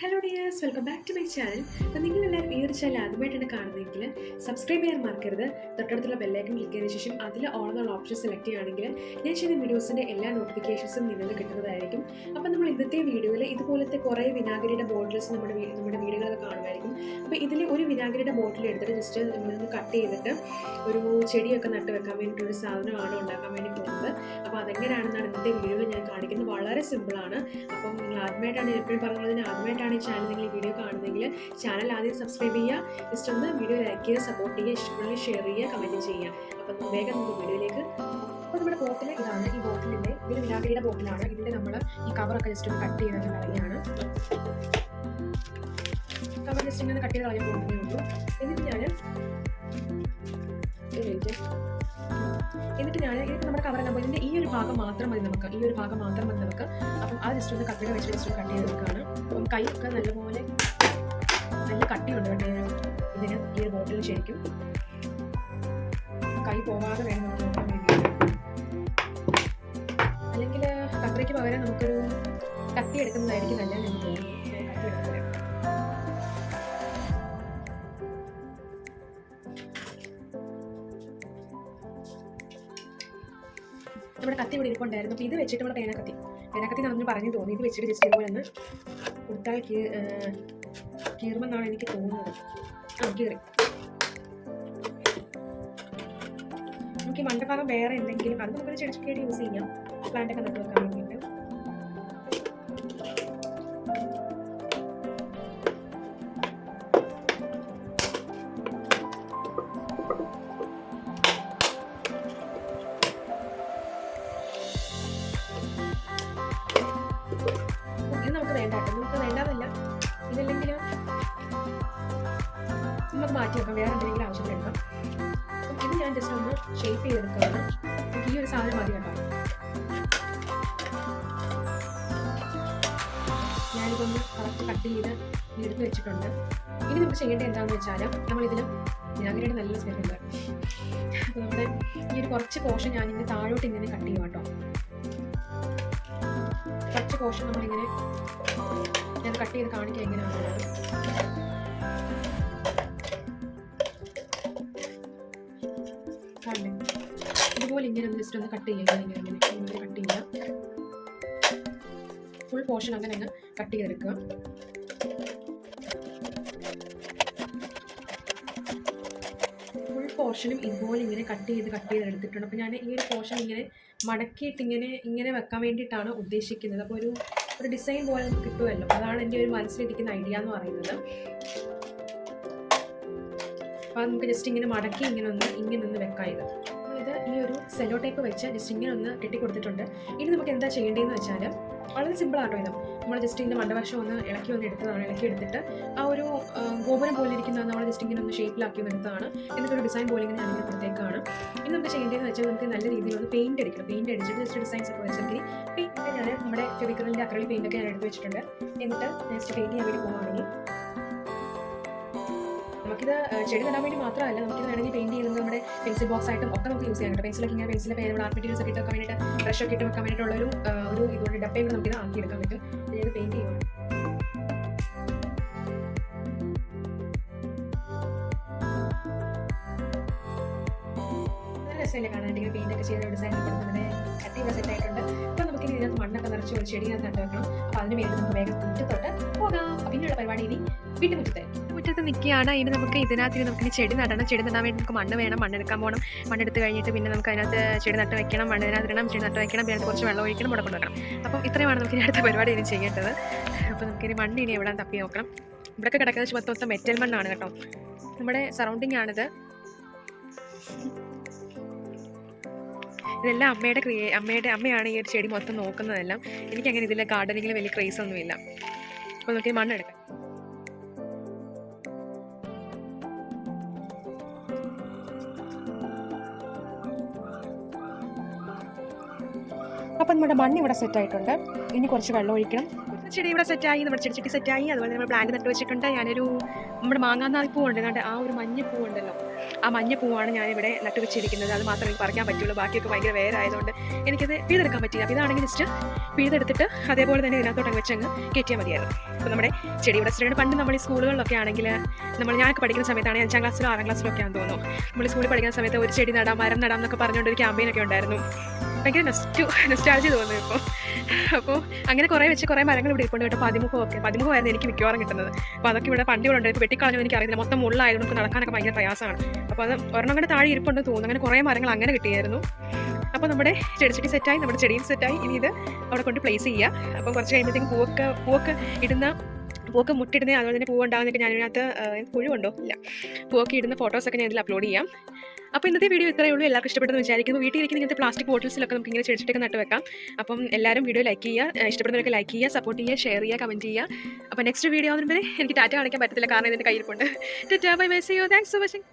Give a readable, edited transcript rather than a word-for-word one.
Hello dears, welcome back to my channel. അപ്പോൾ നിങ്ങളെല്ലാവരും ഈ ഒരു ചാനൽ ആദ്യമായിട്ടാണ് കാണുന്നതെങ്കിൽ സബ്സ്ക്രൈബ് ചെയ്യാൻ മറക്കരുത്. തൊട്ടടുത്തുള്ള ബെല്ലൈക്കൺ ക്ലിക്ക് ചെയ്തതിന് ശേഷം അതിൽ ഓൾ എന്നുള്ള ഓപ്ഷൻ സെലക്ട് ചെയ്യുകയാണെങ്കിൽ ഞാൻ ചെയ്യുന്ന വീഡിയോസിൻ്റെ എല്ലാ നോട്ടിഫിക്കേഷൻസും നിങ്ങൾക്ക് കിട്ടുന്നതായിരിക്കും. അപ്പോൾ നമ്മൾ ഇന്നത്തെ വീഡിയോയിൽ ഇതുപോലത്തെ കുറേ വിനാഗിരിയുടെ ബോട്ടിൽസ് നമ്മുടെ വീടുകളൊക്കെ കാണുമായിരിക്കും. അപ്പോൾ ഇതിൽ ഒരു വിനാഗിരിയുടെ ബോട്ടിൽ എടുത്തിട്ട് ജസ്റ്റ് നമ്മളൊന്ന് കട്ട് ചെയ്തിട്ട് ഒരു ചെടിയൊക്കെ നട്ട് വെക്കാൻ വേണ്ടിയിട്ടൊരു സാധനമാണ് ഉണ്ടാക്കാൻ വേണ്ടി പോകുന്നത്. അപ്പോൾ അതെങ്ങനെയാണെന്നാണ് ഇന്നത്തെ വീഡിയോയിൽ ഞാൻ കാണിക്കുന്നത്. വളരെ സിമ്പിളാണ്. അപ്പം നിങ്ങൾ ആദ്യമായിട്ടാണ് എപ്പോഴും പറഞ്ഞത് ആദ്യമായിട്ടാണ് ഈ ചാനൽ നിങ്ങൾ ഈ വീഡിയോ കാണുന്നതെങ്കിൽ ചാനൽ ആദ്യം സബ്സ്ക്രൈബ് ചെയ്യുക, ജസ്റ്റ് ഒന്ന് വീഡിയോ ലൈക്ക് ചെയ്യുക, സപ്പോർട്ട് ചെയ്യുക, ഇഷ്ടപ്പെടുന്ന ഷെയർ ചെയ്യുക, കമൻറ്റ് ചെയ്യുക. അപ്പം വേഗം നമുക്ക് വീഡിയോയിലേക്ക്. അപ്പോൾ നമ്മുടെ ബോട്ടിൽ ഇതാണ്. ഈ ബോട്ടിലിൻ്റെ ഒരു വിനാഗിരിയുടെ ബോട്ടിലാണ്. ഇതിൻ്റെ നമ്മൾ ഈ കവറൊക്കെ ജസ്റ്റ് ഒന്ന് കട്ട് ചെയ്ത് കളയുകയാണ്. കവർ ജസ്റ്റ് ഇങ്ങനെ കട്ട് ചെയ്ത് കളയാൻ പോകുന്നതേ ഉള്ളൂ. എന്നിട്ട് ഞാൻ നമ്മുടെ കവറിനപ്പോൾ ഇതിൻ്റെ ഈ ഒരു ഭാഗം മാത്രം മതി നമുക്ക്. അപ്പം അത് ജസ്റ്റ് ഒന്ന് കട്ടിയുടെ വെച്ച് ജസ്റ്റ് കട്ട് ചെയ്ത് വെക്കുകയാണ്. അപ്പം കൈയൊക്കെ നല്ലപോലെ നല്ല കട്ടിയുണ്ട് കേട്ടോ ഇതിന്, ഈ ഒരു ബോട്ടിൽ. ശരിക്കും കൈ പോകാതെ വേണം നമുക്ക് നോക്കാൻ വേണ്ടിയിട്ട്. അല്ലെങ്കിൽ കത്രിക്ക് പകരം നമുക്കൊരു കത്തി എടുക്കുന്നതായിരിക്കും നല്ലതെന്ന് എനിക്ക് തോന്നുന്നു. കത്തി എടുക്കുന്നത് നമ്മുടെ കത്തി ഇവിടെ ഇരിപ്പുണ്ടായിരുന്നു. അപ്പോൾ ഇത് വെച്ചിട്ട് നമ്മുടെ പേനക്കത്തി നമ്മൾ പറഞ്ഞു തോന്നി. ഇത് വെച്ചിട്ട് ജസ്റ്റ് ഇതുപോലെ ഒന്ന് കൊടുത്താൽ കീറുമെന്നാണ് എനിക്ക് തോന്നുന്നത്. കീറി. നമുക്ക് ഈ മണ്ടഭാഗം വേറെ എന്തെങ്കിലും അത് നമുക്കൊരു ചെടിച്ചട്ടിയായിട്ട് യൂസ് ചെയ്യാം, പ്ലാന്റൊക്കെ നട്ട് വെക്കാൻ വേണ്ടിയിട്ട്. ഇത് നമുക്ക് വേണ്ട കേട്ടോ, നമുക്ക് വേണ്ടാന്നല്ല, ഇതല്ലെങ്കിലും നമുക്ക് മാറ്റി വെക്കാം, വേറെ എന്തെങ്കിലും ആവശ്യം എടുക്കാം. അപ്പം ഇത് ഞാൻ ജസ്റ്റ് ഒന്ന് ഷേപ്പ് ചെയ്തെടുക്കുകയാണ്. നമുക്ക് ഈ ഒരു സാധനം മതി കേട്ടോ. ഞാനിതൊന്ന് കറക്റ്റ് കട്ട് ചെയ്ത് എടുത്ത് വെച്ചിട്ടുണ്ട്. ഇനി നമുക്ക് ചെയ്യേണ്ടത് എന്താണെന്ന് വെച്ചാൽ നമ്മളിതിലും വിനാഗിരിയുടെ നല്ല സ്മെല്ലുണ്ട്. അപ്പോൾ നമ്മുടെ ഈ ഒരു കുറച്ച് പോർഷൻ ഞാനിങ്ങനെ താഴോട്ട് ഇങ്ങനെ കട്ട് ചെയ്യും കേട്ടോ. കുറച്ച് പോർഷൻ നമ്മളിങ്ങനെ ഞാൻ കട്ട് ചെയ്ത് കാണിക്കാം എങ്ങനെയാണ്. ഇതുപോലെ ഇങ്ങനെ ഒന്ന് ജസ്റ്റ് ഒന്ന് കട്ട് ചെയ്യുക. ഇങ്ങനെ കട്ട് ചെയ്യുക. ഫുൾ പോർഷൻ അങ്ങനെ അങ്ങ് കട്ട് ചെയ്തെടുക്കുക. ഫുൾ പോർഷനും ഇതുപോലെ ഇങ്ങനെ കട്ട് ചെയ്ത് എടുത്തിട്ടുണ്ട്. അപ്പോൾ ഞാൻ ഈ ഒരു പോർഷൻ ഇങ്ങനെ മടക്കിയിട്ട് ഇങ്ങനെ വെക്കാൻ വേണ്ടിയിട്ടാണ് ഉദ്ദേശിക്കുന്നത്. അപ്പോൾ ഒരു ഡിസൈൻ പോലെ നമുക്ക് കിട്ടുമല്ലോ. അതാണ് എൻ്റെ ഒരു മനസ്സിലിരിക്കുന്ന ഐഡിയ എന്ന് പറയുന്നത്. അപ്പോൾ അത് നമുക്ക് ജസ്റ്റ് ഇങ്ങനെ മടക്കി ഇങ്ങനെ ഒന്ന് വെക്കാം. ഇത് ഈ ഒരു സെല്ലോ ടേപ്പ് വെച്ച് ജസ്റ്റ് ഇങ്ങനെ ഒന്ന് കെട്ടിക്കൊടുത്തിട്ടുണ്ട്. ഇനി നമുക്ക് എന്താ ചെയ്യേണ്ടതെന്ന് വെച്ചാൽ വളരെ സിമ്പിളാട്ടോ. ഇത് നമ്മൾ ജസ്റ്റ് ഇതിൻ്റെ മണ്ടവശം ഒന്ന് ഇളക്കി എടുത്തിട്ട് ആ ഒരു ഗോപുരം പോലെ ഇരിക്കുന്നത് നമ്മൾ ജസ്റ്റ് ഇങ്ങനെ ഒന്ന് ഷേപ്പിലാക്കി എടുത്തതാണ്. എന്നിട്ടൊരു ഡിസൈൻ പോലെ ഇങ്ങനെ ഞാനിങ്ങനെ കൊടുത്തേക്കാണ്. ഇനി നമുക്ക് ചെയ്യേണ്ടതെന്ന് വെച്ചാൽ നമുക്ക് നല്ല രീതിയിൽ ഒന്ന് പെയിൻറ്റ് അടിക്കണം. പെയിൻറ്റ് അടിച്ചിട്ട് ജസ്റ്റ് ഡിസൈൻസ് ഒക്കെ വെച്ചെങ്കിൽ പെയിൻറ്റ് ഞാൻ നമ്മുടെ ഫെവിക്കോളിൻ്റെ അക്രലിക് പെയിൻറ്റൊക്കെ ഞാൻ എടുത്ത് വെച്ചിട്ടുണ്ട്. എന്നിട്ട് നെക്സ്റ്റ് പെയിൻറ്റ് ചെയ്യാൻ വേണ്ടി പോകുകയാണെങ്കിൽ നമുക്കിത് ചെടി നടാൻ വേണ്ടി മാത്രമല്ല, നമുക്കിത് വേണമെങ്കിൽ പെയിൻറ്റ് ചെയ്യുന്നത് നമ്മുടെ പെൻസിൽ ബോക്സ് ആയിട്ടും ഒക്കെ നമുക്ക് യൂസ് ചെയ്യാൻ കേട്ടോ. പെൻസിലൊക്കെ ഇങ്ങനെ പെൻസിൽ നമ്മുടെ ആർട്ട് മെറ്റീരിയൽസ് ഒക്കെ ഇട്ട് വെക്കാൻ വേണ്ടിയിട്ട്, ബ്രഷൊക്കെ ഇട്ട് വെക്കാൻ വേണ്ടിയിട്ടുള്ള ഒരു ഇതുകൊണ്ട് ഡപ്പയും കൂടെ നമുക്കിത് ആക്കിയെടുക്കാൻ പറ്റും. ഇത് പെയിൻറ്റ് ചെയ്യുന്നത് നല്ല രസമല്ലേ കാണാനായിട്ട്. പെയിൻറ്റൊക്കെ ചെയ്ത ഡിസൈൻ നമ്മുടെ കട്ടി സെറ്റ് ആയിട്ടുണ്ട്. അപ്പോൾ നമുക്ക് ഇതിനകത്ത് മണ്ണൊക്കെ നിറച്ച് ഒരു ചെടിനകത്ത് നട്ട് വെക്കണം. അപ്പോൾ അതിന് വേണ്ടി നമുക്ക് വേഗം മുറ്റത്തോട്ട് പോകാം. പിന്നെയുള്ള പരിപാടി ഇനി മുറ്റത്ത് നിൽക്കുകയാണ്. ഇനി നമുക്ക് നമുക്കിനി ചെടി നടണം. ചെടി നടാൻ വേണ്ടി നമുക്ക് മണ്ണ് വേണം. മണ്ണെടുക്കാൻ പോകണം. മണ്ണെടുത്ത് കഴിഞ്ഞിട്ട് പിന്നെ നമുക്ക് അതിനകത്ത് ചെടി നട്ട് വെക്കണം. മണ്ണിനകത്തിടണം, ചെടി നട്ട് വെക്കണം, പിന്നെ കുറച്ച് വെള്ളം ഒഴിക്കണം, മുടക്കം വെക്കണം. അപ്പം ഇത്രയുമാണ് നമുക്ക് ഇനി അടുത്ത പരിപാടി ഇനി ചെയ്യേണ്ടത്. അപ്പോൾ നമുക്കിനി മണ്ണ് ഇനി എവിടെ തപ്പി നോക്കണം. ഇവിടെയൊക്കെ കിടക്കുന്നത് മൊത്തം മെറ്റൽ മണ്ണാണ് കേട്ടോ. നമ്മുടെ സറൗണ്ടിങ് ആണിത്. ഇതെല്ലാം അമ്മയാണ് ഈ ഒരു ചെടി മൊത്തം നോക്കുന്നതെല്ലാം. എനിക്കങ്ങനെ ഇതിലെ ഗാർഡനിങ്ങിൽ വലിയ ക്രേസ് ഒന്നുമില്ല. അപ്പോൾ നമുക്ക് മണ്ണെടുക്കാം. അപ്പം നമ്മുടെ മണ്ണ് ഇവിടെ സെറ്റായിട്ടുണ്ട്. ഇനി കുറച്ച് വെള്ളം ഒഴിക്കണം. ചെടി ഇവിടെ സെറ്റായി, നമ്മുടെ ചെടിച്ചട്ടി സെറ്റായി. അതുപോലെ നമ്മൾ പ്ലാന്റ് നട്ട് വെച്ചിട്ടുണ്ട്. ഞാനൊരു നമ്മുടെ മാങ്ങാനായി പൂവുണ്ട്, എന്നാണ്ട് ആ ഒരു മഞ്ഞ പൂവുണ്ടല്ലോ, ആ മഞ്ഞ പൂവാണ് ഞാനിവിടെ നട്ട് വെച്ചിരിക്കുന്നത്. അത് മാത്രമേ എനിക്ക് പറിക്കാൻ പറ്റുള്ളൂ, ബാക്കിയൊക്കെ ഭയങ്കര വേരായതുകൊണ്ട് എനിക്കത് പിഴുതെടുക്കാൻ പറ്റില്ല. അപ്പോൾ ഇതാണെങ്കിൽ ജസ്റ്റ് പിഴുതെടുത്തിട്ട് അതേപോലെ തന്നെ ഇതിനകത്തോട്ട് വെച്ചങ്ങ് കയറ്റിയാൽ മതിയായിരുന്നു. അപ്പോൾ നമ്മുടെ ചെടി ഇവിടെ സെറ്റാണ്. പണ്ട് നമ്മൾ ഈ സ്കൂളുകളിലൊക്കെ ആണെങ്കിൽ ഞാനൊക്കെ പഠിക്കുന്ന സമയത്താണ്, 5ാം ക്ലാസ്സിലോ 6ാം ക്ലാസ്സിലോ ഒക്കെ ആണെന്ന് തോന്നുന്നു, നമ്മൾ സ്കൂളിൽ പഠിക്കുന്ന സമയത്ത് ഒരു ചെടി നടാം, മരം നടാം എന്നൊക്കെ പറഞ്ഞുകൊണ്ട് ഒരു ക്യാമ്പയിനൊക്കെ ഉണ്ടായിരുന്നു. ഭയങ്കര നെസ്റ്റാൾജി തോന്നുന്നു ഇപ്പോൾ. അപ്പോൾ അങ്ങനെ കുറേ വെച്ച് കുറേ മരങ്ങൾ ഇവിടെ ഇരിപ്പുണ്ട് കേട്ടോ. പതിമുഖമായിരുന്നു എനിക്ക് മിക്കവാറും കിട്ടുന്നത്. അപ്പോൾ അതൊക്കെ ഇവിടെ പണ്ടികളുണ്ട്. ഇപ്പോൾ വെട്ടിക്കളഞ്ഞു എനിക്ക് അറിയില്ല, മൊത്തം മുള്ളായതുകൊണ്ട് നമുക്ക് നടക്കാനൊക്കെ ഭയങ്കര പ്രയാസമാണ്. അപ്പോൾ അത് ഒരെണ്ണം അങ്ങനെ താഴെ ഇരിപ്പുണ്ടെന്ന് തോന്നുന്നു. അങ്ങനെ കുറേ മരങ്ങൾ അങ്ങനെ കിട്ടിയായിരുന്നു. അപ്പോൾ നമ്മുടെ ചെടിച്ചട്ടി സെറ്റായി, നമ്മുടെ ചെടിയും സെറ്റായി. ഇനി ഇത് അവിടെ കൊണ്ട് പ്ലേസ് ചെയ്യുക. അപ്പോൾ കുറച്ച് കഴിയുമ്പോഴത്തേക്കും പൂവൊക്കെ മുട്ടിടുന്നത്, അതുപോലെ തന്നെ പൂവുണ്ടാകുന്നതൊക്കെ ഞാനിതിനകത്ത് പുഴുണ്ടോ ഇല്ല, പൂവൊക്കെ ഇടുന്ന ഫോട്ടോസൊക്കെ ഞാൻ ഇതിൽ അപ്ലോഡ് ചെയ്യാം. അപ്പോൾ ഇന്നത്തെ വീഡിയോ ഇത്രയേ ഉള്ളൂ. എല്ലാവർക്കും ഇഷ്ടപ്പെട്ടെന്ന് വിചാരിക്കുന്നു. വീട്ടിലിരിക്കുന്ന ഇങ്ങനത്തെ പ്ലാസ്റ്റിക് ബോട്ടിൽസിലൊക്കെ നമുക്ക് ഇങ്ങനെ ചെടിച്ചട്ടിയൊക്കെ നട്ട് വെക്കാം. അപ്പം എല്ലാവരും വീഡിയോ ലൈക്ക് ചെയ്യുക, ഇഷ്ടപ്പെടുന്നവരൊക്കെ ലൈക്ക് ചെയ്യുക, സപ്പോർട്ട് ചെയ്യുക, ഷെയർ ചെയ്യുക, കമൻറ്റ് ചെയ്യുക. അപ്പോൾ നെക്സ്റ്റ് വീഡിയോ ആകുമ്പോൾ എനിക്ക് ടാറ്റ കാണിക്കാൻ പറ്റത്തില്ല, കാരണം ഇതിൻ്റെ കയ്യിരിപ്പുണ്ട്. Tata, bye bye, see you, thanks for watching.